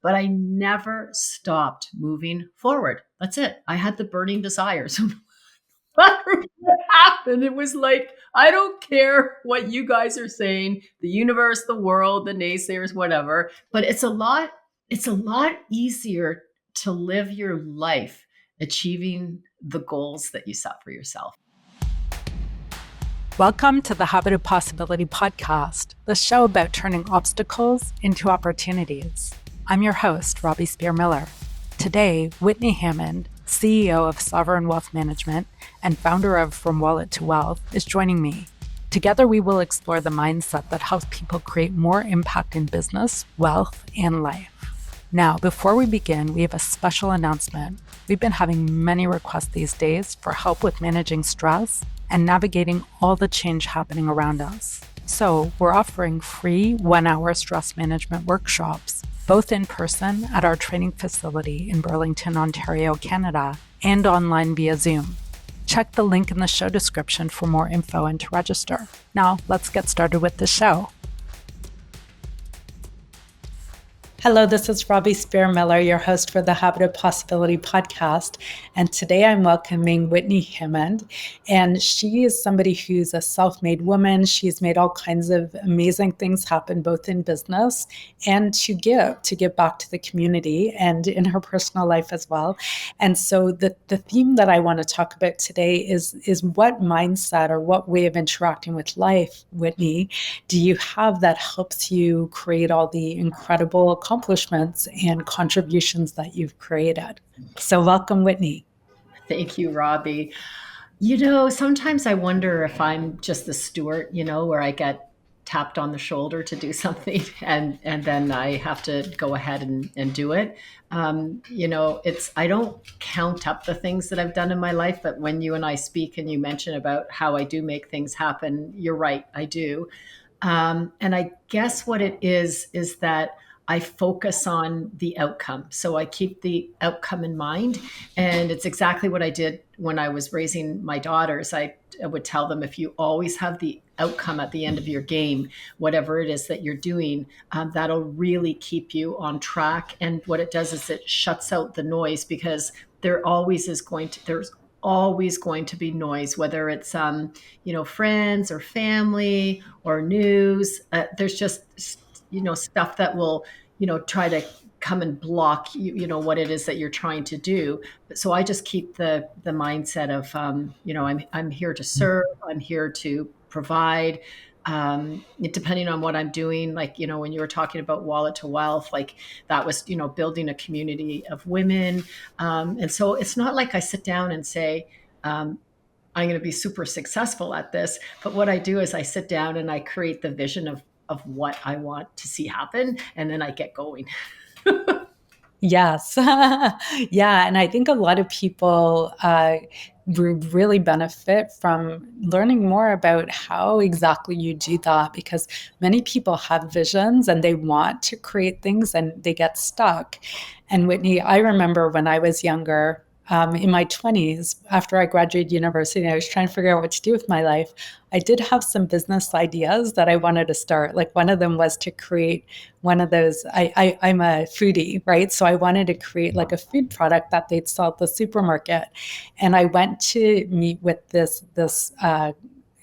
but I never stopped moving forward. That's it. I had the burning desires. What happened? It was like, I don't care what you guys are saying, the universe, the world, the naysayers, whatever. But it's a lot easier to live your life achieving the goals that you set for yourself. Welcome to the Habit of Possibility podcast, the show about turning obstacles into opportunities. I'm your host, Robbie Spier Miller. Today, Whitney Hammond, CEO of Sovereign Wealth Management and founder of From Wallet to Wealth, is joining me. Together, we will explore the mindset that helps people create more impact in business, wealth, and life. Now, before we begin, we have a special announcement. We've been having many requests these days for help with managing stress and navigating all the change happening around us. So we're offering free 1-hour stress management workshops, both in person at our training facility in Burlington, Ontario, Canada, and online via Zoom. Check the link in the show description for more info and to register. Now, let's get started with the show. Hello, this is Robbie Spier Miller, your host for the Habit of Possibility podcast. And today I'm welcoming Whitney Hammond. And she is somebody who's a self-made woman. She's made all kinds of amazing things happen, both in business and to give back to the community and in her personal life as well. And so the theme that I want to talk about today is what mindset or what way of interacting with life, Whitney, do you have that helps you create all the incredible accomplishments and contributions that you've created? So welcome, Whitney. Thank you, Robbie. Sometimes I wonder if I'm just the steward, where I get tapped on the shoulder to do something and then I have to go ahead and do it. I don't count up the things that I've done in my life, but when you and I speak and you mention about how I do make things happen, you're right, I do. And I guess what it is that I focus on the outcome. So I keep the outcome in mind. And it's exactly what I did when I was raising my daughters. I would tell them, if you always have the outcome at the end of your game, whatever it is that you're doing, that'll really keep you on track. And what it does is it shuts out the noise, because there's always going to be noise, whether it's friends or family or news. There's just stuff that will try to come and block what it is that you're trying to do. So I just keep the mindset of I'm here to serve, I'm here to provide. Depending on what I'm doing, like, when you were talking about Wallet to Wealth, like that was, building a community of women. And so it's not like I sit down and say, I'm going to be super successful at this. But what I do is I sit down and I create the vision of what I want to see happen. And then I get going. Yes. Yeah. And I think a lot of people really benefit from learning more about how exactly you do that, because many people have visions and they want to create things and they get stuck. And Whitney, I remember when I was younger, in my 20s, after I graduated university, I was trying to figure out what to do with my life. I did have some business ideas that I wanted to start. Like one of them was to create one of those, I'm a foodie, right? So I wanted to create like a food product that they'd sell at the supermarket. And I went to meet with this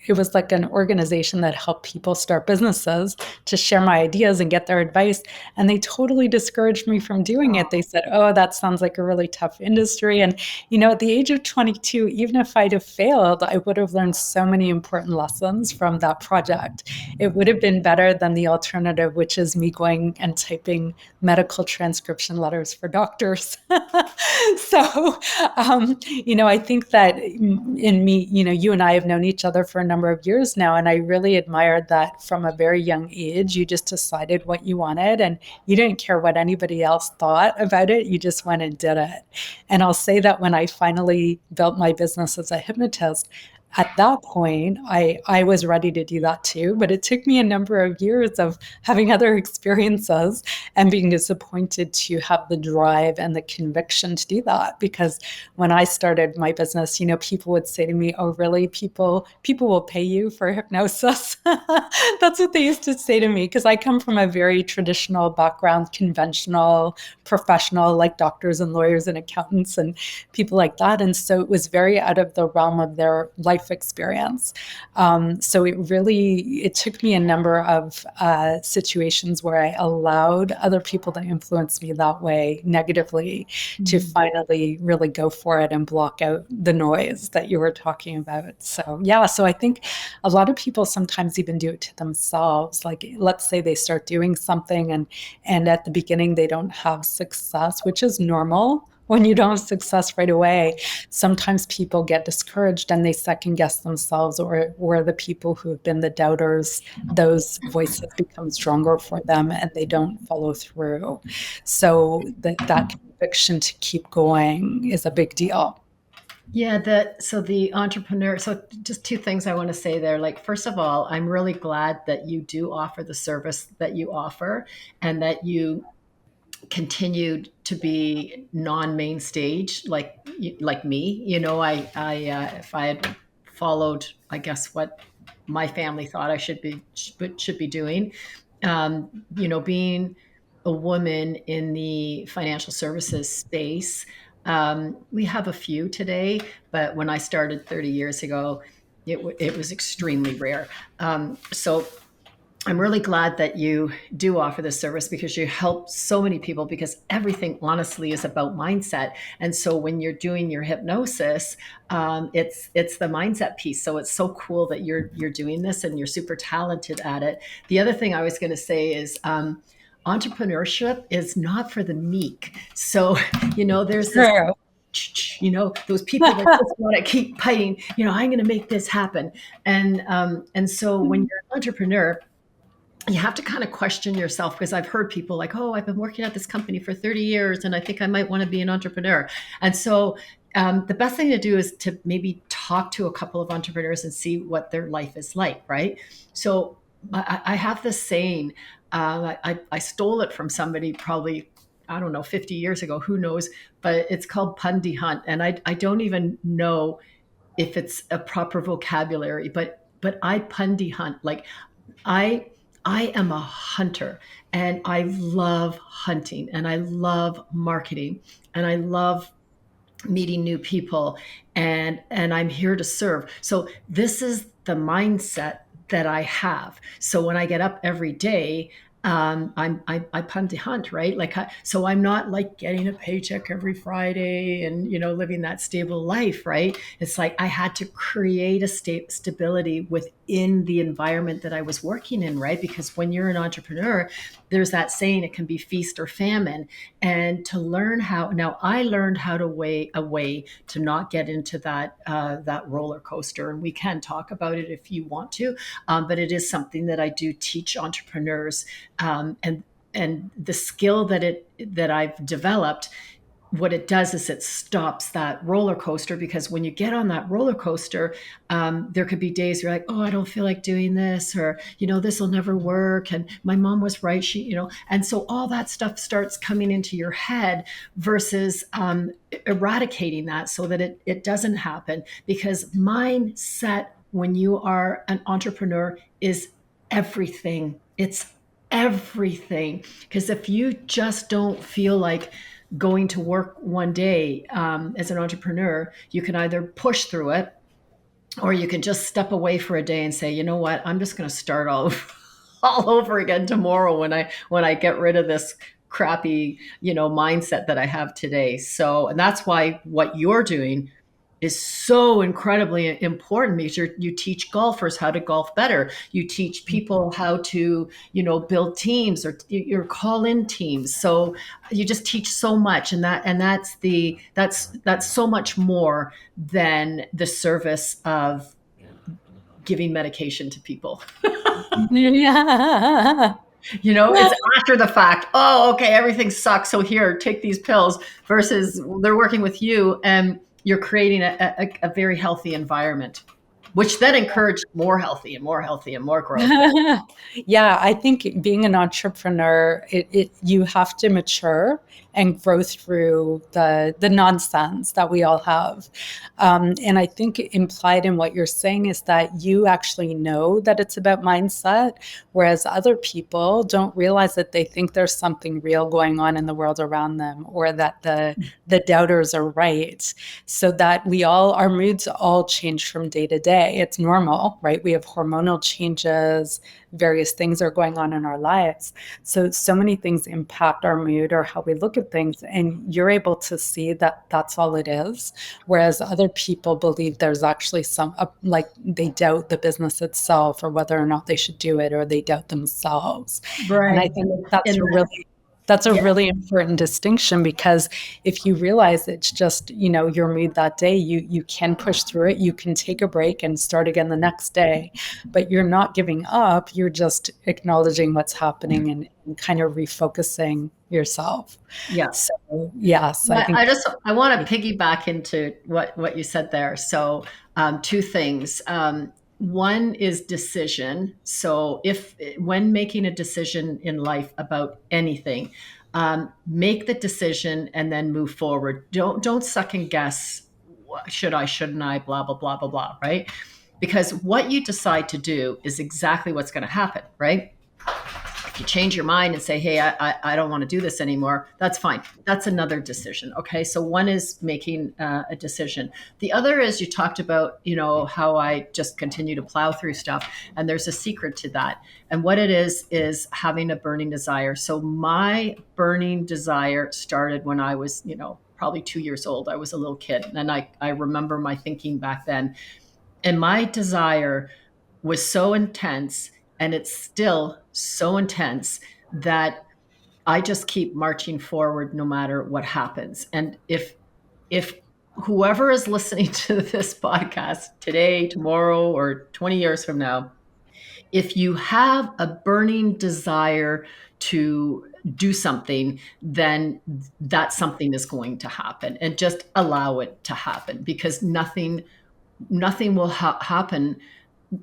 it was like an organization that helped people start businesses to share my ideas and get their advice. And they totally discouraged me from doing it. They said, oh, that sounds like a really tough industry. And, at the age of 22, even if I'd have failed, I would have learned so many important lessons from that project. It would have been better than the alternative, which is me going and typing medical transcription letters for doctors. So, I think that in me, you and I have known each other for a number of years now, and I really admired that from a very young age, you just decided what you wanted and you didn't care what anybody else thought about it. You just went and did it. And I'll say that when I finally built my business as a hypnotist, at that point, I was ready to do that too. But it took me a number of years of having other experiences and being disappointed to have the drive and the conviction to do that. Because when I started my business, people would say to me, "Oh, really? People will pay you for hypnosis?" That's what they used to say to me, because I come from a very traditional background, conventional, professional, like doctors and lawyers and accountants and people like that. And so it was very out of the realm of their life experience. So it took me a number of situations where I allowed other people to influence me that way negatively to finally really go for it and block out the noise that you were talking about. So yeah, so I think a lot of people sometimes even do it to themselves. Like, let's say they start doing something and at the beginning they don't have success, which is normal. When you don't have success right away, sometimes people get discouraged and they second guess themselves, or the people who have been the doubters, those voices become stronger for them and they don't follow through. So that conviction to keep going is a big deal. Yeah, so the entrepreneur, so just two things I want to say there. Like, first of all, I'm really glad that you do offer the service that you offer, and that you continued to be non-main stage, like me. If I had followed, I guess, what my family thought I should be doing, being a woman in the financial services space. We have a few today, but when I started 30 years ago, it was extremely rare. So I'm really glad that you do offer this service, because you help so many people, because everything honestly is about mindset. And so when you're doing your hypnosis, it's the mindset piece. So it's so cool that you're doing this, and you're super talented at it. The other thing I was going to say is, entrepreneurship is not for the meek. So, there's this, True. those people that just want to keep fighting, I'm going to make this happen. And so when you're an entrepreneur, you have to kind of question yourself, because I've heard people like, "Oh, I've been working at this company for 30 years and I think I might want to be an entrepreneur." And so the best thing to do is to maybe talk to a couple of entrepreneurs and see what their life is like, right? So I have this saying, I stole it from somebody probably, I don't know, 50 years ago, who knows, but it's called Pundy Hunt. And I don't even know if it's a proper vocabulary, but I pundy hunt. Like, I I am a hunter, and I love hunting, and I love marketing, and I love meeting new people, and I'm here to serve. So this is the mindset that I have. So when I get up every day, I punt to hunt, right? So I'm not like getting a paycheck every Friday and living that stable life, right? It's like I had to create a stability within the environment that I was working in, right? Because when you're an entrepreneur, there's that saying, it can be feast or famine. And to learn how, now I learned how to weigh a way to not get into that roller coaster, and we can talk about it if you want to, but it is something that I do teach entrepreneurs, and the skill that I've developed, what it does is it stops that roller coaster. Because when you get on that roller coaster, there could be days you're like, "Oh, I don't feel like doing this," or "This will never work," and "My mom was right, and so all that stuff starts coming into your head, versus eradicating that so that it doesn't happen. Because mindset, when you are an entrepreneur, is everything. It's everything. Because if you just don't feel like going to work one day, as an entrepreneur, you can either push through it, or you can just step away for a day and say, "You know what, I'm just going to start all over, all over again tomorrow, when I get rid of this crappy mindset that I have today." So, and that's why what you're doing is so incredibly important, because you teach golfers how to golf better. You teach people how to, build teams, or your call in teams. So you just teach so much, and that's so much more than the service of giving medication to people. Yeah. It's after the fact. "Oh, okay, everything sucks, so here, take these pills," versus they're working with you, and you're creating a very healthy environment. which then encouraged more healthy and more healthy and more growth. Yeah, I think being an entrepreneur, you have to mature and grow through the nonsense that we all have. And I think implied in what you're saying is that you actually know that it's about mindset, whereas other people don't realize that they think there's something real going on in the world around them, or that the doubters are right. So that our moods all change from day to day. It's normal, right? We have hormonal changes, various things are going on in our lives. So many things impact our mood or how we look at things. And you're able to see that that's all it is. Whereas other people believe there's actually like they doubt the business itself or whether or not they should do it, or they doubt themselves. And I Right. think And that's a yeah, really important distinction, because if you realize it's just, your mood that day, you can push through it, you can take a break and start again the next day, but you're not giving up, you're just acknowledging what's happening, and kind of refocusing yourself. yeah. So, yes, I think I want to piggyback into what you said there. So, two things. One is decision. So, if when making a decision in life about anything, make the decision and then move forward. Don't second guess. Should I? Shouldn't I? Blah blah blah blah blah. Right? Because what you decide to do is exactly what's going to happen. Right? If you change your mind and say, hey, I don't want to do this anymore, that's fine. That's another decision. Okay. So one is making a decision. The other is you talked about, how I just continue to plow through stuff. And there's a secret to that. And what it is having a burning desire. So my burning desire started when I was, probably 2 years old. I was a little kid. And I remember my thinking back then. And my desire was so intense, and it's still so intense, that I just keep marching forward no matter what happens. And if whoever is listening to this podcast today, tomorrow, or 20 years from now, if you have a burning desire to do something, then that something is going to happen, and just allow it to happen, because nothing will happen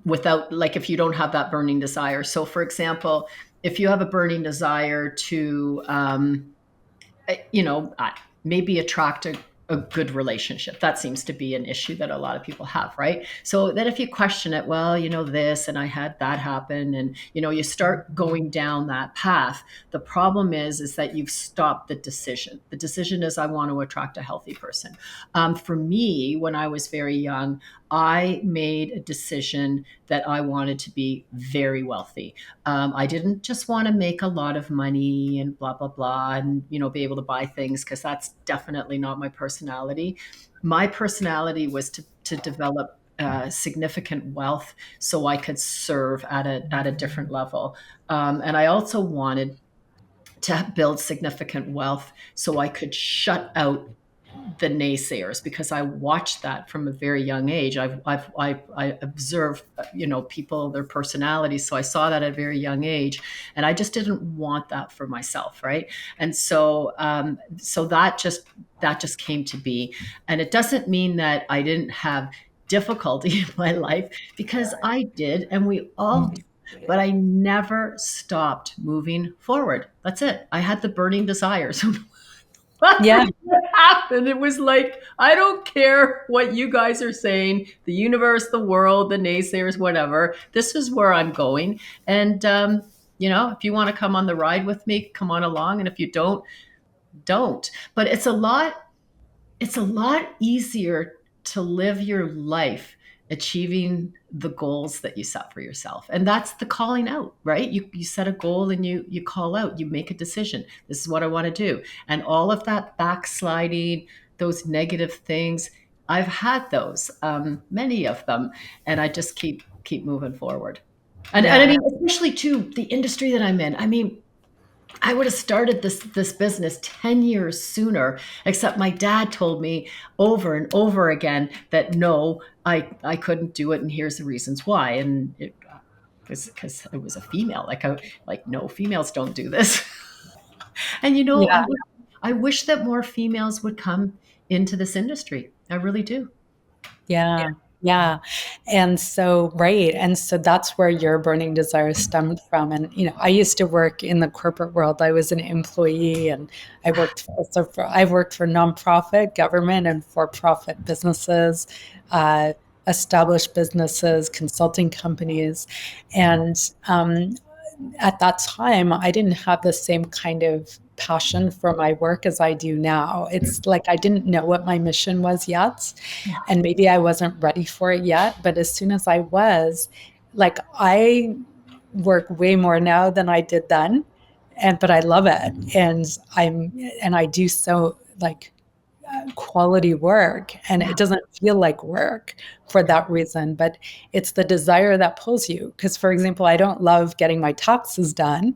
without, like, if you don't have that burning desire. So for example, if you have a burning desire to you know, maybe attract a good relationship. That seems to be an issue that a lot of people have, right? So that if you question it, well, this and I had that happen, and you start going down that path. The problem is that you've stopped the decision. The decision is, I want to attract a healthy person. For me, when I was very young, I made a decision that I wanted to be very wealthy. I didn't just want to make a lot of money and blah blah blah, and be able to buy things, because that's definitely not my personality. My personality was to develop significant wealth, so I could serve at a different level, and I also wanted to build significant wealth so I could shut out the naysayers, because I watched that from a very young age. I observed, people, their personalities. So I saw that at a very young age, and I just didn't want that for myself. Right. And so that just came to be. And it doesn't mean that I didn't have difficulty in my life, because I did, and we all do. But I never stopped moving forward. That's it. I had the burning desires. yeah. What happened? It was like, I don't care what you guys are saying, the universe, the world, the naysayers, whatever. This is where I'm going. And, if you want to come on the ride with me, come on along. And if you don't. But it's a lot easier to live your life achieving the goals that you set for yourself. And that's the calling out, right? You set a goal, and you call out, you make a decision. This is what I want to do. And all of that backsliding, those negative things, I've had those, many of them, and I just keep moving forward. And I Yeah. mean, especially to the industry that I'm in. I mean, I would have started this business 10 years sooner, except my dad told me over and over again that no, I couldn't do it, and here's the reasons why. And it was because it was a female. Like, no, females don't do this. And Yeah. I wish that more females would come into this industry. I really do. Yeah. Yeah. And so, right. And so that's where your burning desire stemmed from. And, I used to work in the corporate world. I was an employee and I've worked for nonprofit, government, and for profit businesses, uh, established businesses, consulting companies. And at that time, I didn't have the same kind of passion for my work as I do now. It's like I didn't know what my mission was yet, and maybe I wasn't ready for it yet. But as soon as I was, like, I work way more now than I did then, but I love it, and I do so like quality work, and Yeah. it doesn't feel like work for that reason, but it's the desire that pulls you. Because, for example, I don't love getting my taxes done,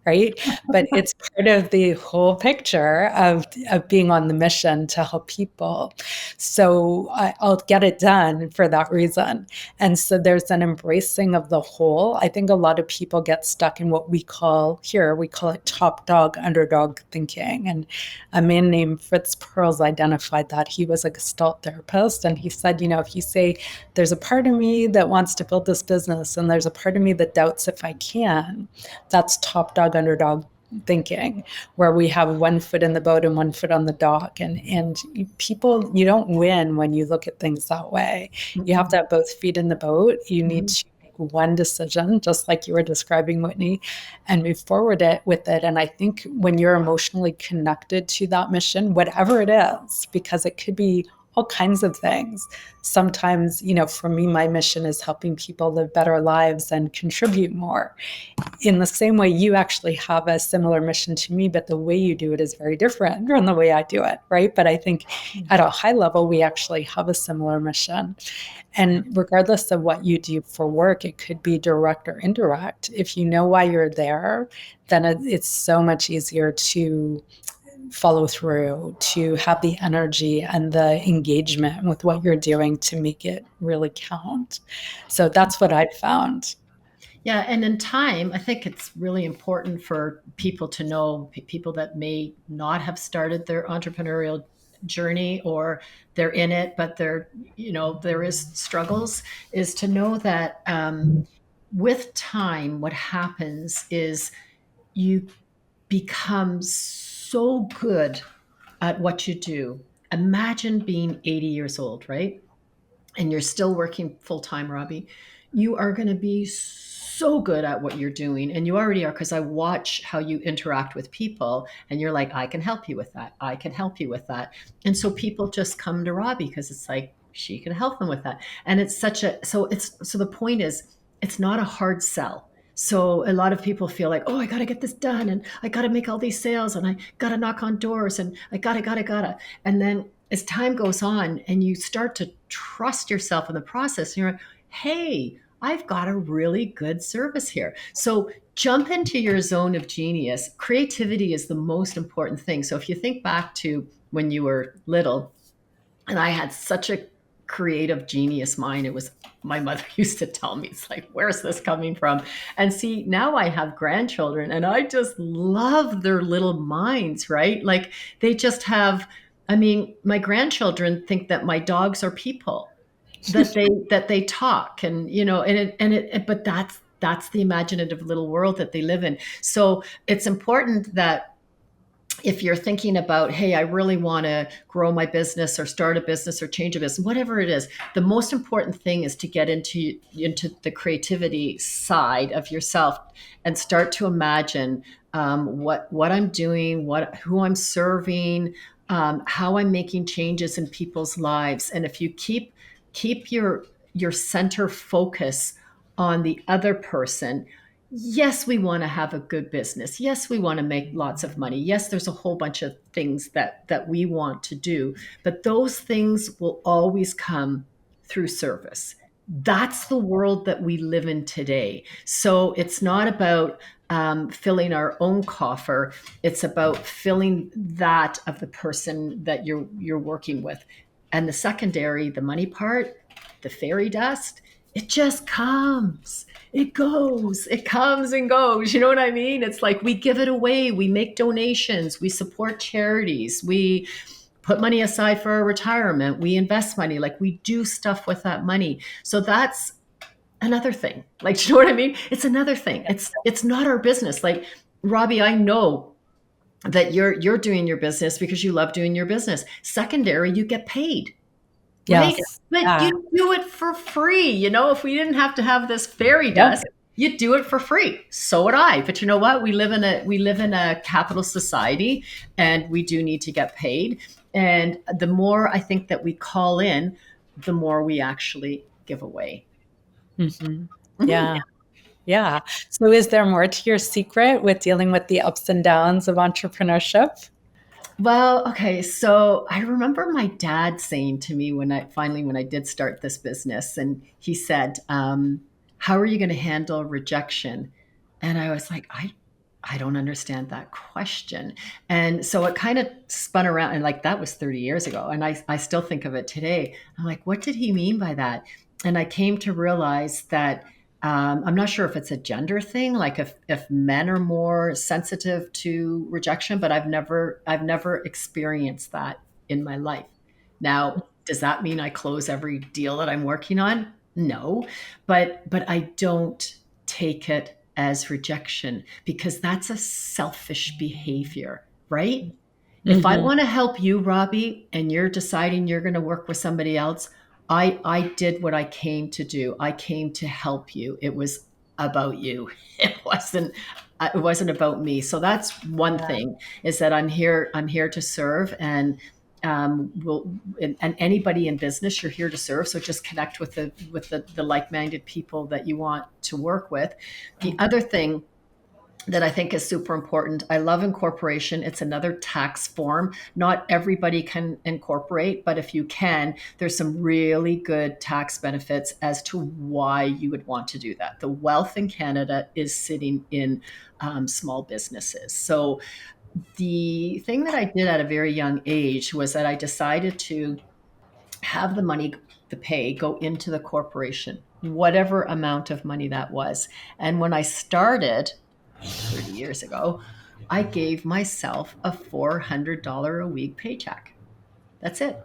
right? But it's part of the whole picture of being on the mission to help people. So I'll get it done for that reason. And so there's an embracing of the whole. I think a lot of people get stuck in what we call it top dog, underdog thinking. And a man named Fritz Perls identified that. He was a Gestalt therapist. And he said, if you say, there's a part of me that wants to build this business, and there's a part of me that doubts if I can, that's top dog underdog thinking, where we have one foot in the boat and one foot on the dock. And people, you don't win when you look at things that way. You have to have both feet in the boat. You need Mhm. to make one decision, just like you were describing, Whitney, and move forward with it. And I think when you're emotionally connected to that mission, whatever it is, because it could be all kinds of things. Sometimes, for me, my mission is helping people live better lives and contribute more. In the same way, you actually have a similar mission to me, but the way you do it is very different from the way I do it, right? But I think at a high level, we actually have a similar mission. And regardless of what you do for work, it could be direct or indirect. If you know why you're there, then it's so much easier to follow through, to have the energy and the engagement with what you're doing to make it really count. So that's what I've found. Yeah, and in time, I think it's really important for people to know, people that may not have started their entrepreneurial journey, or they're in it, but there is struggles, is to know that with time, what happens is you become so good at what you do. Imagine being 80 years old, right? And you're still working full time, Robbie. You are going to be so good at what you're doing. And you already are, because I watch how you interact with people, and you're like, I can help you with that. I can help you with that. And so people just come to Robbie because it's like, she can help them with that. And it's so the point is, it's not a hard sell. So a lot of people feel like, oh, I got to get this done, and I got to make all these sales, and I got to knock on doors, and I gotta. And then as time goes on and you start to trust yourself in the process, and you're like, hey, I've got a really good service here. So jump into your zone of genius. Creativity is the most important thing. So if you think back to when you were little, and I had such a creative genius mind. It was, my mother used to tell me, it's like, where's this coming from? And see, now I have grandchildren, and I just love their little minds, right? Like, they just have, I mean, my grandchildren think that my dogs are people, that they talk, and but that's the imaginative little world that they live in. So it's important that if you're thinking about, hey, I really want to grow my business or start a business or change a business, whatever it is, the most important thing is to get into the creativity side of yourself, and start to imagine what I'm doing, who I'm serving, how I'm making changes in people's lives. And if you keep your center focus on the other person, yes, we want to have a good business. Yes, we want to make lots of money. Yes, there's a whole bunch of things that we want to do, but those things will always come through service. That's the world that we live in today. So it's not about filling our own coffer. It's about filling that of the person that you're working with. And the secondary, the money part, the fairy dust, it just comes, it goes, it comes and goes. You know what I mean? It's like we give it away, we make donations, we support charities, we put money aside for our retirement. We invest money, like we do stuff with that money. So that's another thing. Like, you know what I mean? It's another thing. It's not our business. Like, Robbie, I know that you're doing your business because you love doing your business. Secondary, you get paid, right? Yes. But Yeah. you do it for free. You know, if we didn't have to have this fairy Yep. dust, you'd do it for free. So would I. But you know what? We live in a capital society, and we do need to get paid. And the more I think that we call in, the more we actually give away. Hmm. Mhm. Yeah. Yeah. So is there more to your secret with dealing with the ups and downs of entrepreneurship? Well, okay, so I remember my dad saying to me when I did start this business, and he said, "How are you going to handle rejection?" And I was like, I don't understand that question. And so it kind of spun around, and like that was 30 years ago, and I still think of it today. I'm like, what did he mean by that? And I came to realize that I'm not sure if it's a gender thing, like if men are more sensitive to rejection, but I've never experienced that in my life. Now, does that mean I close every deal that I'm working on? No, but I don't take it as rejection because that's a selfish behavior, right? If I Hmm. want to help you, Robbie, and you're deciding you're going to work with somebody else, I did what I came to do. I came to help you. It was about you. It wasn't about me. So that's one Yeah. thing, is that I'm here to serve, and will and anybody in business, you're here to serve. So just connect with the like-minded people that you want to work with. The other thing that I think is super important. I love incorporation. It's another tax form. Not everybody can incorporate, but if you can, there's some really good tax benefits as to why you would want to do that. The wealth in Canada is sitting in small businesses. So the thing that I did at a very young age was that I decided to have the money, the pay, go into the corporation, whatever amount of money that was. And when I started 30 years ago, I gave myself a $400 a week paycheck. That's it.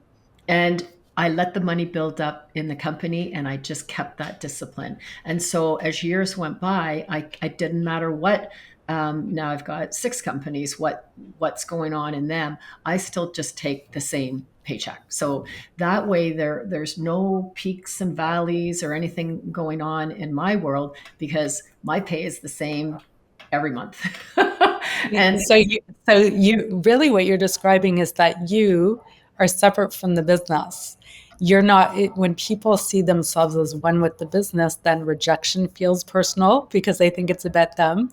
And I let the money build up in the company, and I just kept that discipline. And so as years went by, I didn't matter what. Now I've got 6 companies. What's going on in them? I still just take the same paycheck. So that way there's no peaks and valleys or anything going on in my world because my pay is the same every month. And So you really what you're describing is that you are separate from the business. You're not when people see themselves as one with the business, then rejection feels personal because they think it's about them.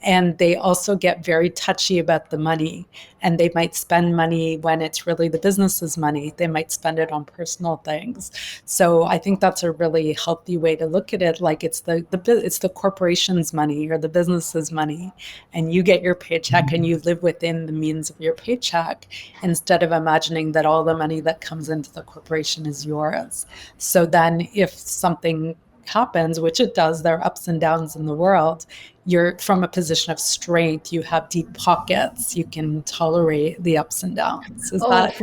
And they also get very touchy about the money. And they might spend money when it's really the business's money. They might spend it on personal things. So I think that's a really healthy way to look at it. Like it's the corporation's money or the business's money, and you get your paycheck and you live within the means of your paycheck instead of imagining that all the money that comes into the corporation is yours. So then if something happens, which it does, there are ups and downs in the world, you're from a position of strength, you have deep pockets, you can tolerate the ups and downs. Is oh, that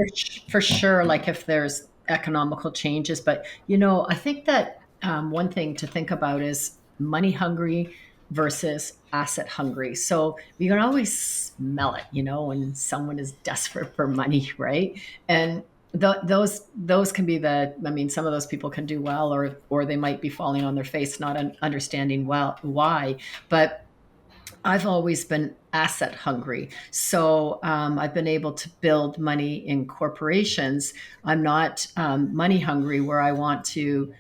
for sure, like if there's economical changes. But, I think that one thing to think about is money hungry versus asset hungry. So you can always smell it, when someone is desperate for money, right? And those can be some of those people can do well, or they might be falling on their face, not understanding well why. But I've always been asset hungry. So I've been able to build money in corporations. I'm not money hungry where I want to,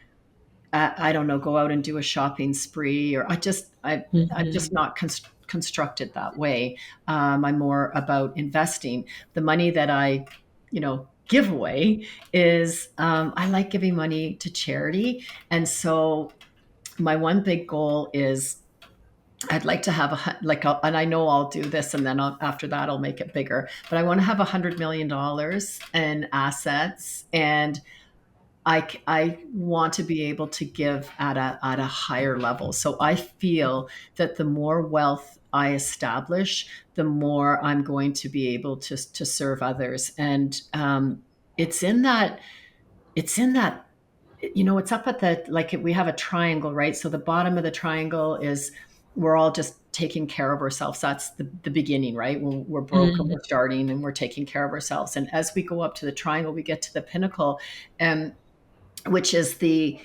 I don't know, go out and do a shopping spree, or I'm Mhm. just not constructed that way. I'm more about investing. The money that I, give away is, I like giving money to charity. And so my one big goal is I'd like to have and I know I'll do this, and then after that I'll make it bigger. But I want to have $100 million in assets, and I want to be able to give at a higher level. So I feel that the more wealth I establish, the more I'm going to be able to serve others. And it's in that, it's in that, it's up at the, like we have a triangle, right? So the bottom of the triangle is we're all just taking care of ourselves. That's the beginning, right? When we're broken, Mhm. we're starting and we're taking care of ourselves. And as we go up to the triangle, we get to the pinnacle, and which is the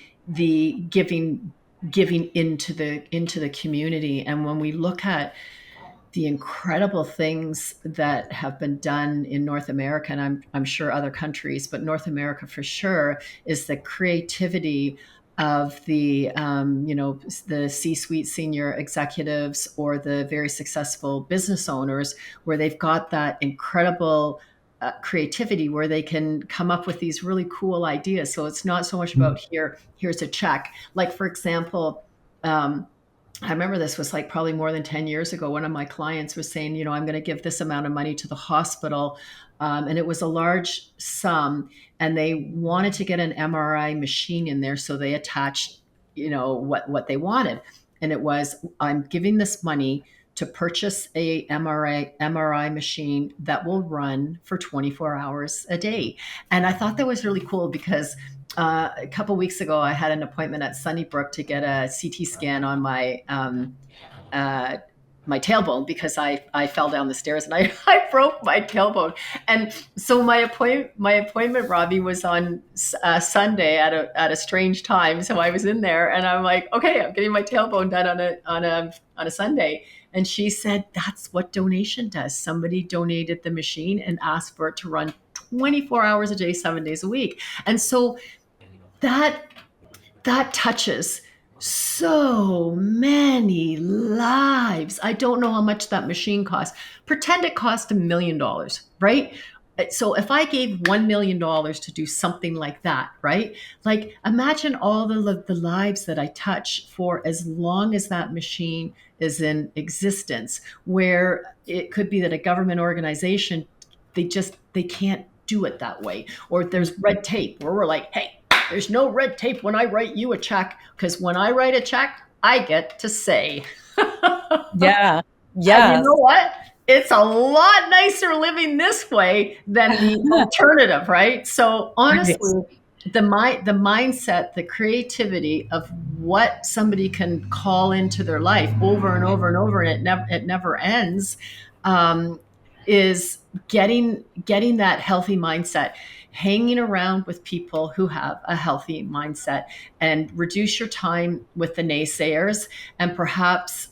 giving into the community. And when we look at the incredible things that have been done in North America, and I'm sure other countries, but North America for sure, is the creativity of the C-suite senior executives or the very successful business owners, where they've got that incredible creativity where they can come up with these really cool ideas. So it's not so much about here's a check. Like for example, I remember this was like probably more than 10 years ago. One of my clients was saying, I'm going to give this amount of money to the hospital. And it was a large sum. And they wanted to get an MRI machine in there. So they attached, what they wanted. And it was, I'm giving this money to purchase a MRI machine that will run for 24 hours a day. And I thought that was really cool because a couple weeks ago, I had an appointment at Sunnybrook to get a CT scan on uh, my tailbone because I fell down the stairs and I broke my tailbone. And so my appointment, Robbie, was on Sunday at a strange time. So I was in there and I'm like, okay, I'm getting my tailbone done on a Sunday. And she said, that's what donation does. Somebody donated the machine and asked for it to run 24 hours a day, 7 days a week. And so that that touches so many lives. I don't know how much that machine costs. Pretend it cost $1 million, right? So if I gave $1 million to do something like that, right? Like imagine all the lives that I touch for as long as that machine is in existence, where it could be that a government organization, they can't do it that way. Or there's red tape where we're like, hey, there's no red tape when I write you a check, because when I write a check, I get to say. Yeah. And you Yes. know what? It's a lot nicer living this way than the alternative, right? So Right. honestly, the mindset, the creativity of what somebody can call into their life over and over and over, and it never ends, um, is getting that healthy mindset, hanging around with people who have a healthy mindset, and reduce your time with the naysayers, and perhaps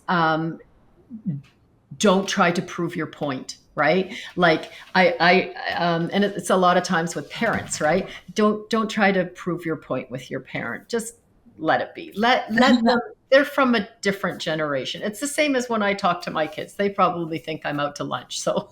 don't try to prove your point, right? Like and it's a lot of times with parents, right? Don't try to prove your point with your parent. Just let it be. Let them. They're from a different generation. It's the same as when I talk to my kids. They probably think I'm out to lunch. So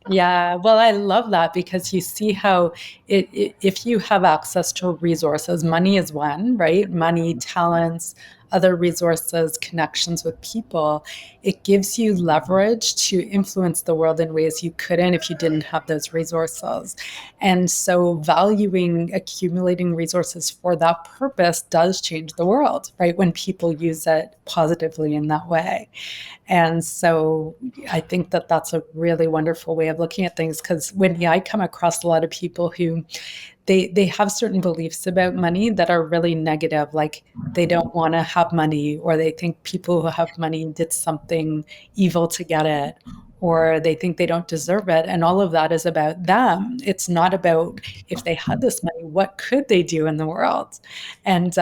Yeah, well, I love that because you see how if you have access to resources, money is one, right? Money, talents, other resources, connections with people, it gives you leverage to influence the world in ways you couldn't if you didn't have those resources. And so valuing accumulating resources for that purpose does change the world, right? When people use it positively in that way. And so I think that that's a really wonderful way of looking at things because when I come across a lot of people who they have certain beliefs about money that are really negative, like they don't want to have money, or they think people who have money did something evil to get it, or they think they don't deserve it. And all of that is about them. It's not about if they had this money, what could they do in the world? And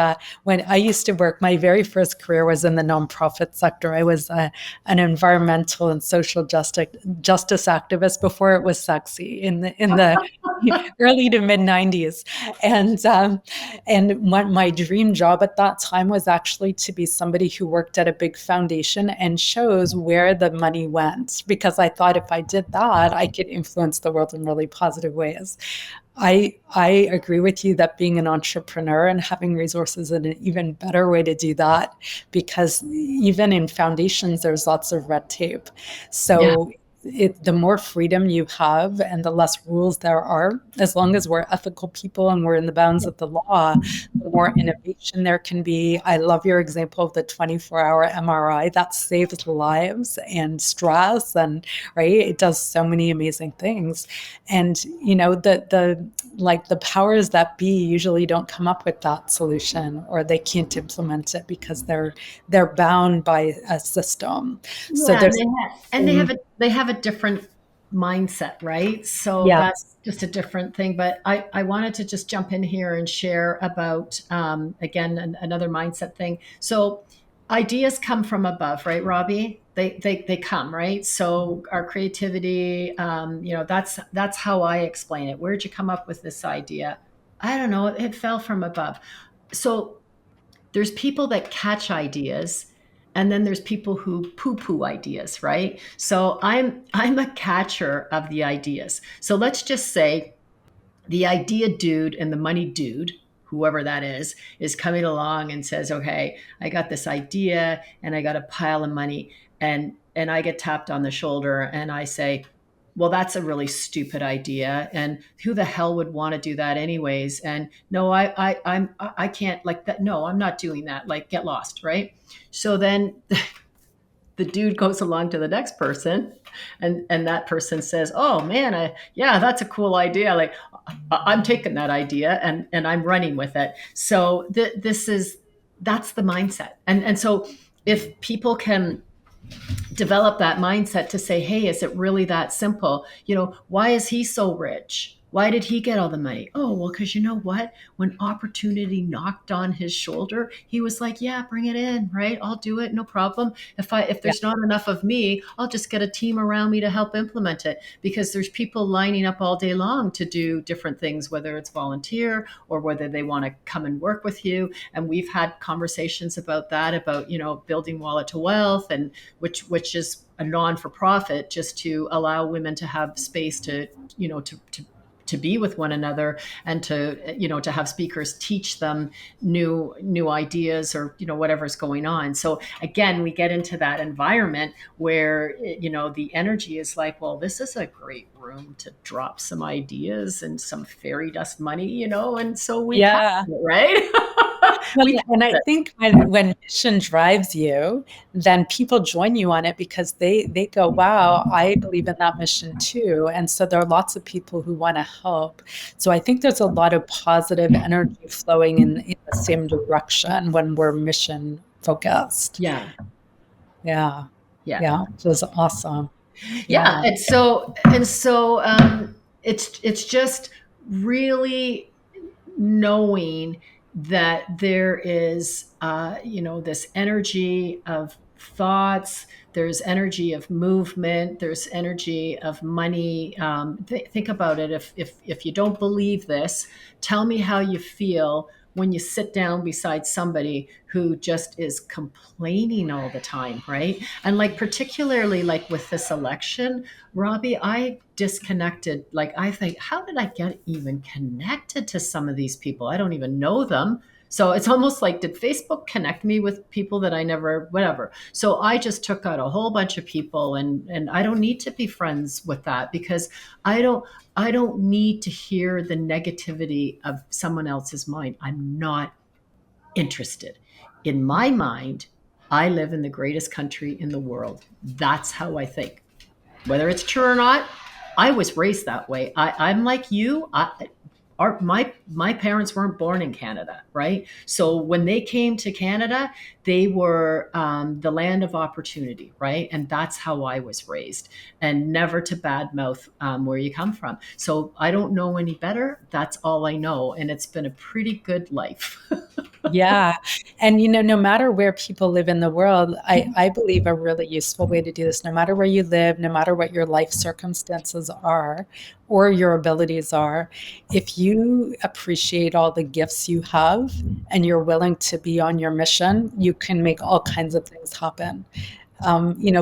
when I used to work, my very first career was in the nonprofit sector. I was an environmental and social justice activist before it was sexy in the early to mid 90s. And my dream job at that time was actually to be somebody who worked at a big foundation and shows where the money went, because I thought if I did that, I could influence the world in really positive ways. I agree with you that being an entrepreneur and having resources is an even better way to do that, because even in foundations, there's lots of red tape. yeah, So the more freedom you have and the less rules there are, as long as we're ethical people and we're in the bounds of the law, the more innovation there can be. I love your example of the 24-hour MRI. That saves lives and stress, and right, it does so many amazing things. And the like the powers that be usually don't come up with that solution, or they can't implement it because they're bound by a system. So Yeah, and there's they have a different mindset, right? So that's yes. just a different thing. But I wanted to just jump in here and share about again another mindset thing. So ideas come from above, right, Robbie? They come, right? So our creativity, that's how I explain it. Where'd you come up with this idea? I don't know. It fell from above. So there's people that catch ideas, and then there's people who poo poo ideas, right? So I'm a catcher of the ideas. So let's just say the idea dude and the money dude, whoever that is coming along and says, okay, I got this idea and I got a pile of money, and I get tapped on the shoulder and I say, well, that's a really stupid idea, and who the hell would want to do that anyways? And no, I can't, like that. No, I'm not doing that. Like, get lost, right? So then the dude goes along to the next person, and that person says, oh man, yeah, that's a cool idea. Like, I'm taking that idea and I'm running with it. So that's the mindset. And so if people can develop that mindset to say, hey, is it really that simple? Why is he so rich? Why did he get all the money? Oh, well, because you know what? When opportunity knocked on his shoulder, he was like, yeah, bring it in, right? I'll do it, no problem. If Yeah. there's not enough of me, I'll just get a team around me to help implement it, because there's people lining up all day long to do different things, whether it's volunteer or whether they want to come and work with you. And we've had conversations about that, about, building Wallet to Wealth, and which is a non-for-profit, just to allow women to have space to, to be with one another, and to have speakers teach them new ideas, or whatever's going on. So again, we get into that environment where the energy is like, well, this is a great room to drop some ideas and some fairy dust money, and so we capture Yeah. it, right? Well, We and I capture it. think when mission drives you, then people join you on it because they go, wow, I believe in that mission too. And so there are lots of people who want to help. So I think there's a lot of positive energy flowing in the same direction when we're mission focused. Yeah, Yeah. yeah. Yeah. Which is awesome. Yeah, Yeah. and so it's just really knowing that there is this energy of thoughts, there's energy of movement, there's energy of money. Think about it. If you don't believe this, tell me how you feel when you sit down beside somebody who just is complaining all the time, right? And like, particularly like with this election, Robbie, I disconnected. Like, I think, how did I get even connected to some of these people? I don't even know them. So it's almost like, did Facebook connect me with people that I never, whatever? So I just took out a whole bunch of people, and I don't need to be friends with that, because I don't I don't need to hear the negativity of someone else's mind. I'm not interested. In my mind, I live in the greatest country in the world. That's how I think. Whether it's true or not, I was raised that way. I'm like you. My parents weren't born in Canada, right? So when they came to Canada, they were the land of opportunity, right? And that's how I was raised, and never to badmouth where you come from. So I don't know any better. That's all I know, and it's been a pretty good life. Yeah. And, no matter where people live in the world, I believe a really useful way to do this, no matter where you live, no matter what your life circumstances are or your abilities are, if you appreciate all the gifts you have and you're willing to be on your mission, you can make all kinds of things happen.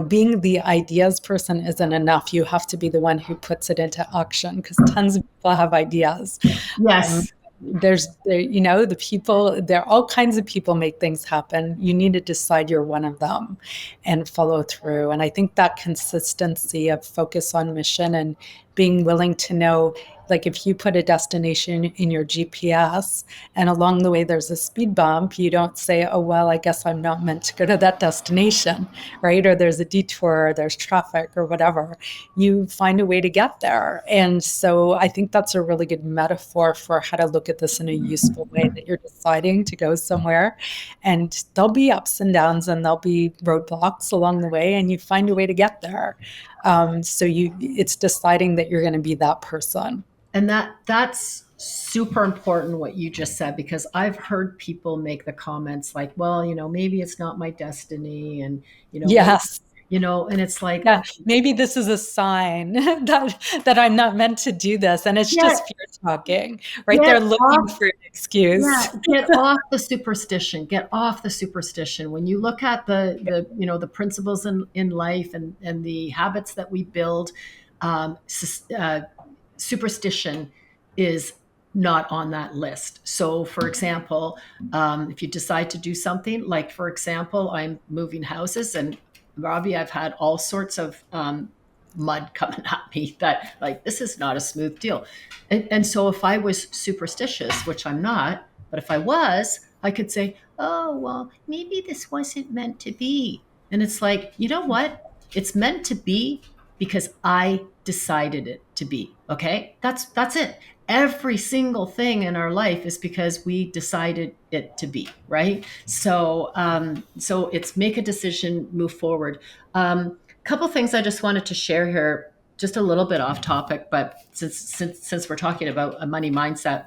Being the ideas person isn't enough. You have to be the one who puts it into action because tons of people have ideas. Um, Yes. the people, there are all kinds of people make things happen. You need to decide you're one of them and follow through. And I think that consistency of focus on mission and being willing to know, like if you put a destination in your GPS and along the way there's a speed bump, you don't say, oh, well, I guess I'm not meant to go to that destination, right? Or there's a detour, or there's traffic or whatever. You find a way to get there. And so I think that's a really good metaphor for how to look at this in a useful way, that you're deciding to go somewhere and there'll be ups and downs and there'll be roadblocks along the way, and you find a way to get there. It's deciding that you're going to be that person. And that's super important what you just said, because I've heard people make the comments like, well, maybe it's not my destiny, and maybe, Yes. and it's like, Yeah, maybe this is a sign that I'm not meant to do this, and it's get just fear talking, right? get They're looking off. for an Yeah, excuse. get off the superstition. Get off the superstition. When you look at the principles in life, and the habits that we build, superstition is not on that list. So, for example, if you decide to do something, like for example, I'm moving houses, and Robbie, I've had all sorts of mud coming at me that like this is not a smooth deal. And so if I was superstitious, which I'm not, but if I was, I could say, oh, well, maybe this wasn't meant to be. And it's like, you know what? It's meant to be because I decided it to be. Okay? That's it. Every single thing in our life is because we decided it to be, right? So it's make a decision, move forward. Couple things I just wanted to share here, just a little bit off topic, but since we're talking about a money mindset,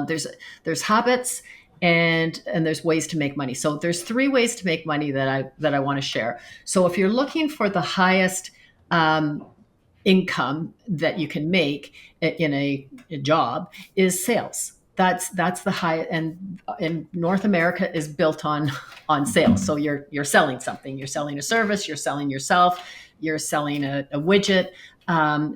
there's habits and there's ways to make money. So there's three ways to make money that I want to share. So if you're looking for the highest um, income that you can make in a job, is sales. That's the high, and in North America is built on sales. So you're selling something, you're selling a service, you're selling yourself, you're selling a widget.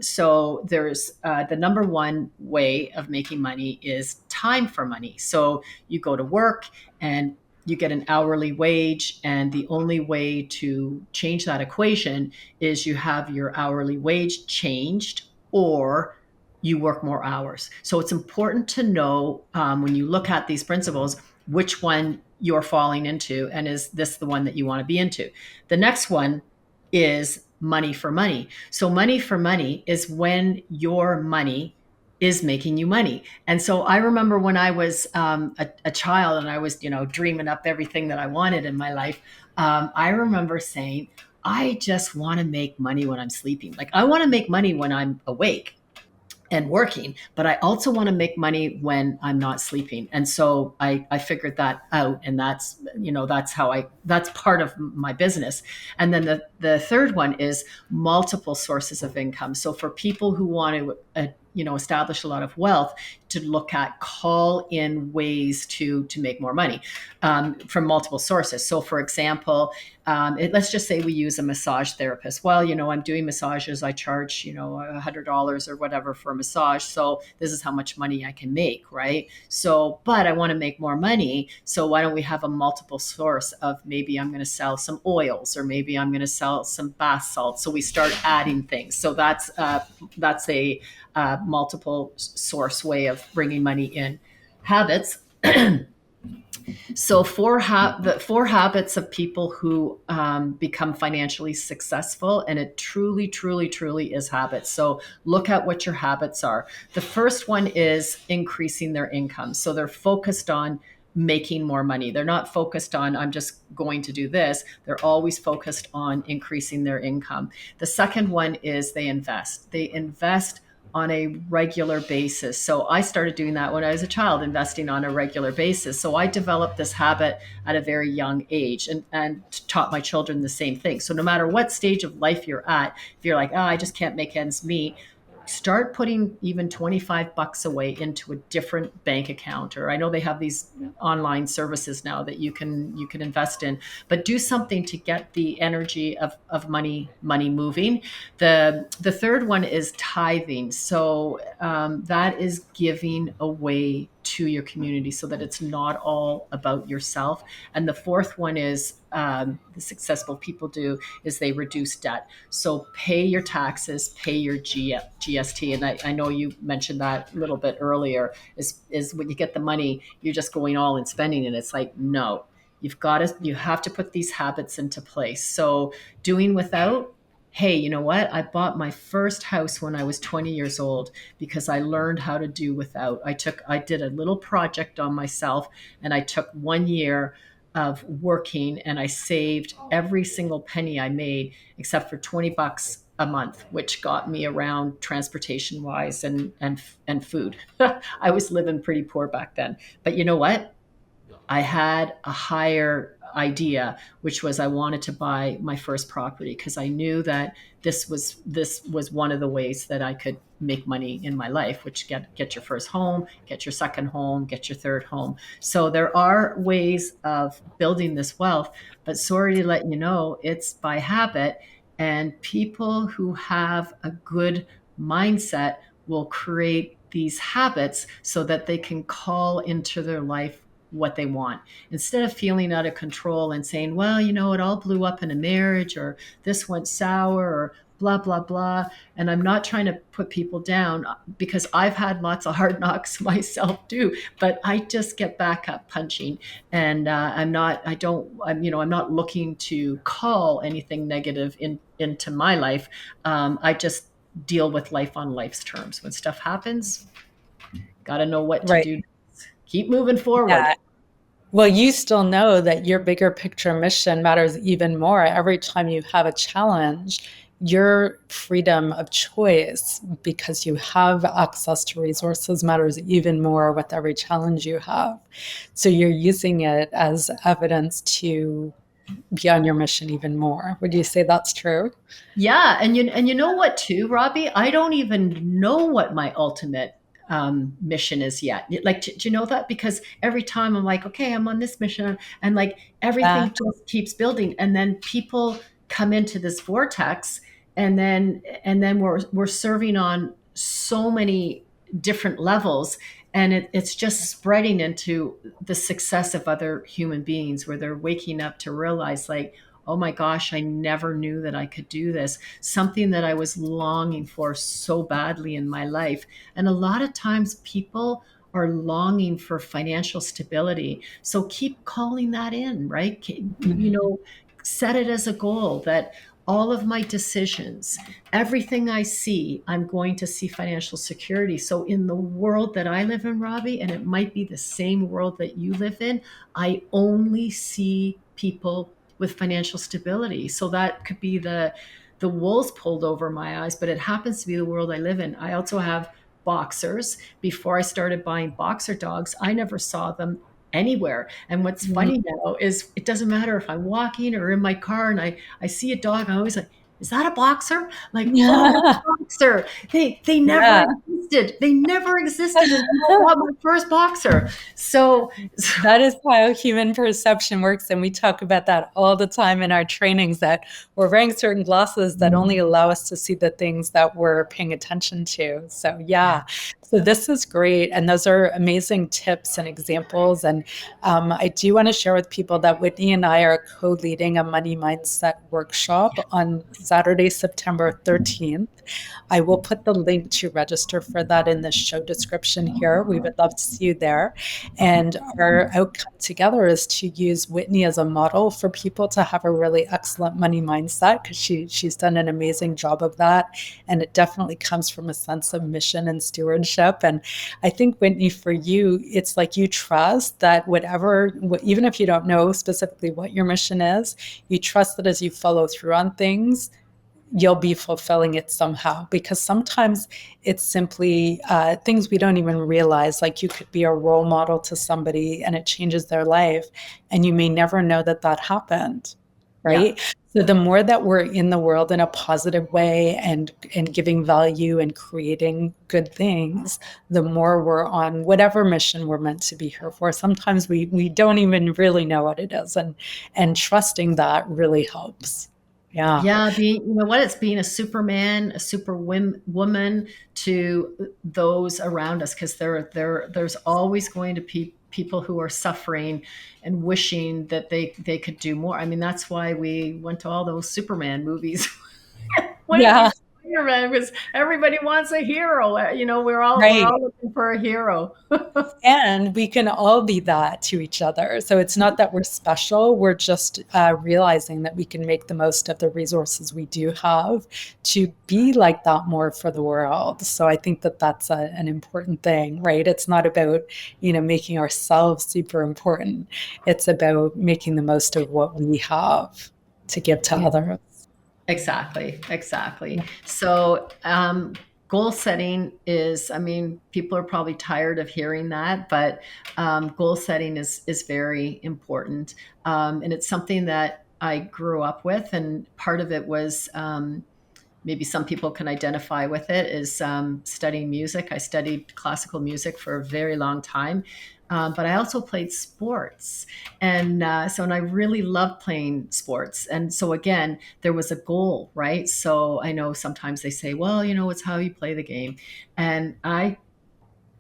So there's the number one way of making money is time for money. So you go to work and you get an hourly wage, and the only way to change that equation is you have your hourly wage changed, or you work more hours. So it's important to know, when you look at these principles, which one you're falling into, and is this the one that you want to be into. The next one is money for money. So money for money is when your money is making you money. And so I remember when I was a child, and I was, dreaming up everything that I wanted in my life. I remember saying, I just want to make money when I'm sleeping. Like, I want to make money when I'm awake and working, but I also want to make money when I'm not sleeping. And so I figured that out. And that's part of my business. And then the third one is multiple sources of income. So for people who want to, establish a lot of wealth, to look at call in ways to make more money from multiple sources. So for example, let's just say we use a massage therapist. Well, I'm doing massages. I charge, $100 or whatever for a massage. So this is how much money I can make, right? So, but I want to make more money. So why don't we have a multiple source of, maybe I'm going to sell some oils, or maybe I'm going to sell some bath salts. So we start adding things. So that's a multiple source way of bringing money in. Habits. So the four habits of people who become financially successful, and it truly, truly, truly is habits. So look at what your habits are. The first one is increasing their income. So they're focused on making more money. They're not focused on, I'm just going to do this. They're always focused on increasing their income. The second one is they invest. They invest on a regular basis. So I started doing that when I was a child, investing on a regular basis. So I developed this habit at a very young age, and taught my children the same thing. So no matter what stage of life you're at, if you're like, oh, I just can't make ends meet, start putting even 25 bucks away into a different bank account, or I know they have these online services now that you can invest in, but do something to get the energy of money moving. The third one is tithing. So that is giving away to your community so that it's not all about yourself. And the fourth one is the successful people do is they reduce debt. So pay your taxes, pay your GST. And I know you mentioned that a little bit earlier, is when you get the money, you're just going all and spending it. It's like, no, you have to put these habits into place. So doing without, hey, you know what? I bought my first house when I was 20 years old because I learned how to do without. I did a little project on myself, and I took 1 year of working, and I saved every single penny I made except for 20 bucks a month, which got me around transportation wise and food. I was living pretty poor back then. But you know what? I had a higher idea, which was I wanted to buy my first property because I knew that this was one of the ways that I could make money in my life, which get your first home, get your second home, get your third home. So there are ways of building this wealth, but sorry to let you know, it's by habit. And people who have a good mindset will create these habits so that they can call into their life what they want instead of feeling out of control and saying, well, you know, it all blew up in a marriage, or this went sour, or blah blah blah. And I'm not trying to put people down because I've had lots of hard knocks myself too, but I just get back up punching. And I'm not looking to call anything negative into my life. I just deal with life on life's terms. When stuff happens, got to know what to Right. do. Keep moving forward. Yeah. Well, you still know that your bigger picture mission matters even more. Every time you have a challenge, your freedom of choice, because you have access to resources, matters even more with every challenge you have. So you're using it as evidence to be on your mission even more. Would you say that's true? Yeah, and you know what too, Robbie? I don't even know what my ultimate mission is yet. Like, do you know that? Because every time I'm like, okay, I'm on this mission, and like Yeah. everything just keeps building, and then people come into this vortex, and then we're serving on so many different levels, and it's just spreading into the success of other human beings, where they're waking up to realize, like, oh my gosh, I never knew that I could do this. Something that I was longing for so badly in my life. And a lot of times people are longing for financial stability. So keep calling that in, right? Set it as a goal that all of my decisions, everything I see, I'm going to see financial security. So in the world that I live in, Robbie, and it might be the same world that you live in, I only see people with financial stability. So that could be the wool's pulled over my eyes, but it happens to be the world I live in. I also have boxers. Before I started buying boxer dogs, I never saw them anywhere. And what's Mhm. funny now is it doesn't matter if I'm walking or in my car and I see a dog, I'm always like, is that a boxer? Like, oh, that's Yeah. a boxer. They never Yeah. existed. They never existed until I bought my first boxer. So That is how human perception works. And we talk about that all the time in our trainings, that we're wearing certain glasses that only allow us to see the things that we're paying attention to. So, yeah. So, this is great. And those are amazing tips and examples. And I do want to share with people that Whitney and I are co leading a money mindset workshop on Saturday, September 13th. I will put the link to register for that in the show description here. We would love to see you there. And our outcome together is to use Whitney as a model for people to have a really excellent money mindset, because she's done an amazing job of that. And it definitely comes from a sense of mission and stewardship. And I think, Whitney, for you, it's like you trust that even if you don't know specifically what your mission is, you trust that as you follow through on things, you'll be fulfilling it somehow, because sometimes it's simply things we don't even realize. Like, you could be a role model to somebody and it changes their life, and you may never know that that happened. Yeah. right? So the more that we're in the world in a positive way and giving value and creating good things, the more we're on whatever mission we're meant to be here for. Sometimes we don't even really know what it is, and trusting that really helps. Yeah. Yeah, being, you know what, it's being a superman, a woman to those around us, because there's always going to be people who are suffering and wishing that they could do more. I mean, that's why we went to all those Superman movies. When it Yeah. was Spider-Man, because everybody wants a hero. You know, we're Right. all looking for a hero. And we can all be that to each other. So it's not that we're special. We're just realizing that we can make the most of the resources we do have to be like that more for the world. So I think that that's an important thing, right? It's not about, making ourselves super important. It's about making the most of what we have to give to others. Exactly, exactly. So, goal setting is, I mean, people are probably tired of hearing that, but goal setting is very important, and it's something that I grew up with, and part of it was, maybe some people can identify with it, is studying music. I studied classical music for a very long time, but I also played sports. And I really loved playing sports. And so, again, there was a goal, right? So I know sometimes they say, well, it's how you play the game. And I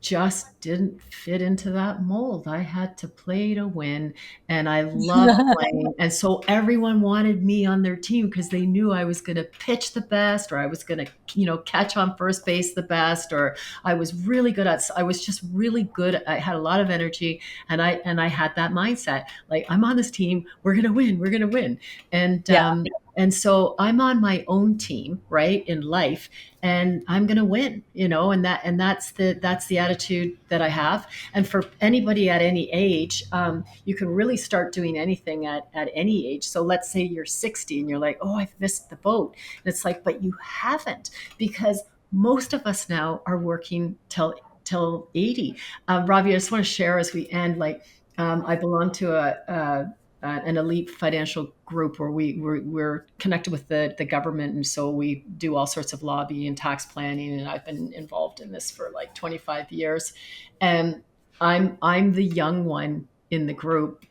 just didn't fit into that mold. I had to play to win, and I loved playing. And so everyone wanted me on their team because they knew I was going to pitch the best, or I was going to, catch on first base the best, or I was just really good. I had a lot of energy, and I had that mindset. Like, I'm on this team, we're going to win, we're going to win. And, Yeah. and so I'm on my own team, right, in life, and I'm going to win, and that's the attitude that I have. And for anybody at any age, you can really start doing anything at any age. So let's say you're 60 and you're like, oh, I've missed the boat. And it's like, but you haven't, because most of us now are working till 80. Robbie, I just want to share as we end, like, I belong to an elite financial group where we're connected with the government, and so we do all sorts of lobby and tax planning. And I've been involved in this for like 25 years, and I'm the young one in the group,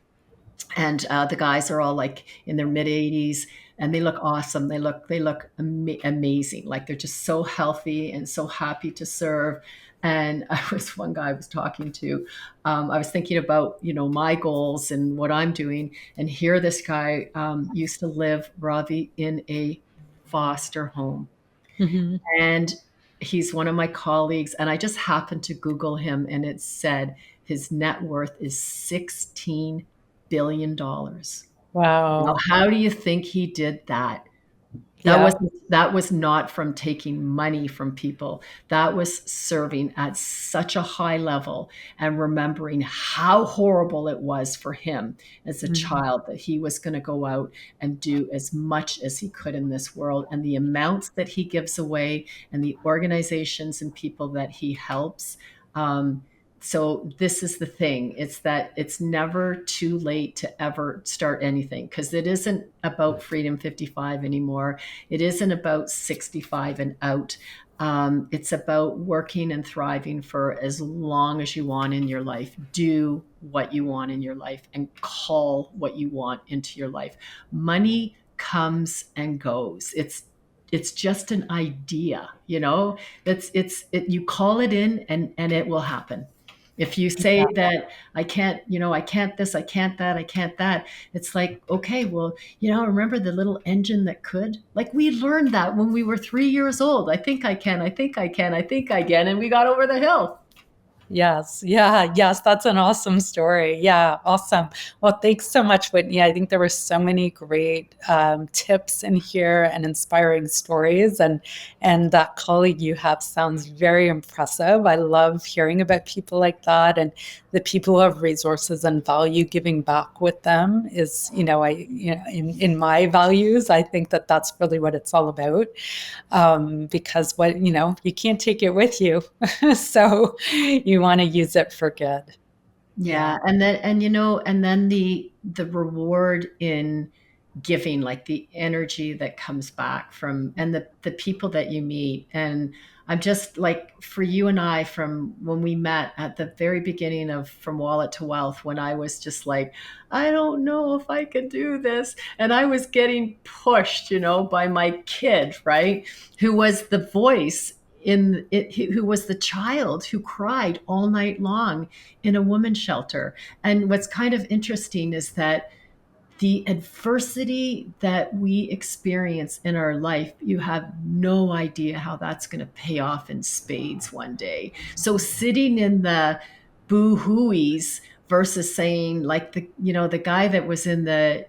and the guys are all like in their mid 80s, and they look awesome. They look amazing. Like, they're just so healthy and so happy to serve. And I was one guy I was talking to. I was thinking about, my goals and what I'm doing, and here this guy used to live, Ravi, in a foster home, Mhm. and he's one of my colleagues. And I just happened to Google him, and it said his net worth is $16 billion. Now, Wow. how do you think he did that? Yeah. That was not from taking money from people. That was serving at such a high level and remembering how horrible it was for him as a Mhm. child, that he was going to go out and do as much as he could in this world, and the amounts that he gives away, and the organizations and people that he helps. Um, so this is the thing, it's that it's never too late to ever start anything, because it isn't about Freedom 55 anymore. It isn't about 65 and out. It's about working and thriving for as long as you want in your life. Do what you want in your life and call what you want into your life. Money comes and goes. It's just an idea, you call it in, and it will happen. If you say that I can't, I can't this, I can't that, I can't that, it's like, okay, well, remember the little engine that could? Like, we learned that when we were 3 years old. I think I can, I think I can, I think I can. And we got over the hill. Yes. Yeah. Yes. That's an awesome story. Yeah. Awesome. Well, thanks so much, Whitney. I think there were so many great tips in here and inspiring stories. And that colleague you have sounds very impressive. I love hearing about people like that, and the people who have resources and value giving back with them is, in my values, I think that that's really what it's all about. Because you can't take it with you. So you want to use it for good. Yeah. Yeah. And then the reward in giving, like the energy that comes back from, and the people that you meet. And I'm just like, for you and I, from when we met at the very beginning of From Wallet to Wealth, when I was just like, I don't know if I could do this. And I was getting pushed, by my kid, right? Who was the voice in it, who was the child who cried all night long in a women's shelter. And what's kind of interesting is that the adversity that we experience in our life, you have no idea how that's going to pay off in spades one day. So sitting in the boo-hooies versus saying, like, the guy that was in the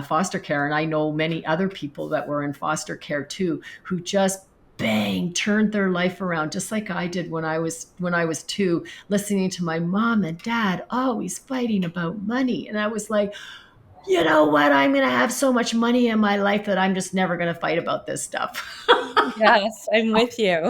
foster care, and I know many other people that were in foster care too, who just bang turned their life around, just like I did when I was 2, listening to my mom and dad always fighting about money. And I was like, you know what? I'm going to have so much money in my life that I'm just never going to fight about this stuff. Yes, I'm with you.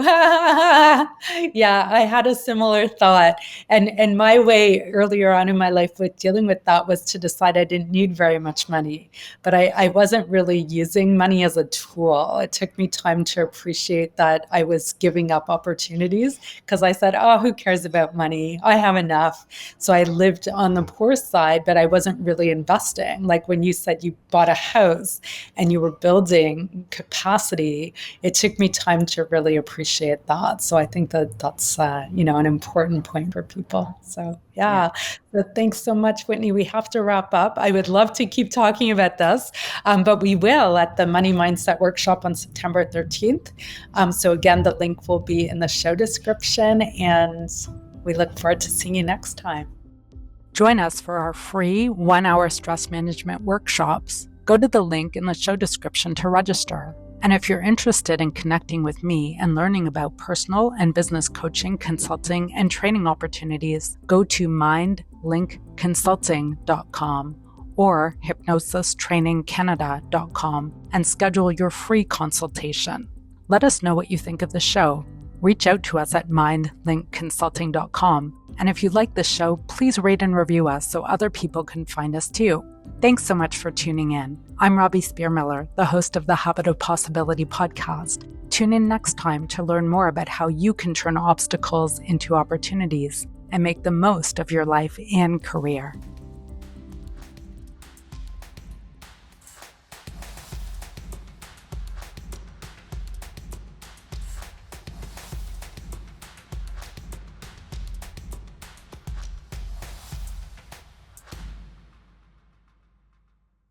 Yeah, I had a similar thought. And my way earlier on in my life with dealing with that was to decide I didn't need very much money, but I wasn't really using money as a tool. It took me time to appreciate that I was giving up opportunities because I said, oh, who cares about money? I have enough. So I lived on the poor side, but I wasn't really investing. Like when you said you bought a house and you were building capacity, it took me time to really appreciate that. So I think that that's, an important point for people. So yeah. So thanks so much, Whitney. We have to wrap up. I would love to keep talking about this, but we will at the Money Mindset Workshop on September 13th. So again, the link will be in the show description, and we look forward to seeing you next time. Join us for our free 1-hour stress management workshops. Go to the link in the show description to register. And if you're interested in connecting with me and learning about personal and business coaching, consulting, and training opportunities, go to mindlinkconsulting.com or hypnosistrainingcanada.com and schedule your free consultation. Let us know what you think of the show. Reach out to us at mindlinkconsulting.com. And if you like this show, please rate and review us so other people can find us too. Thanks so much for tuning in. I'm Robbie Spier Miller, the host of the Habit of Possibility podcast. Tune in next time to learn more about how you can turn obstacles into opportunities and make the most of your life and career.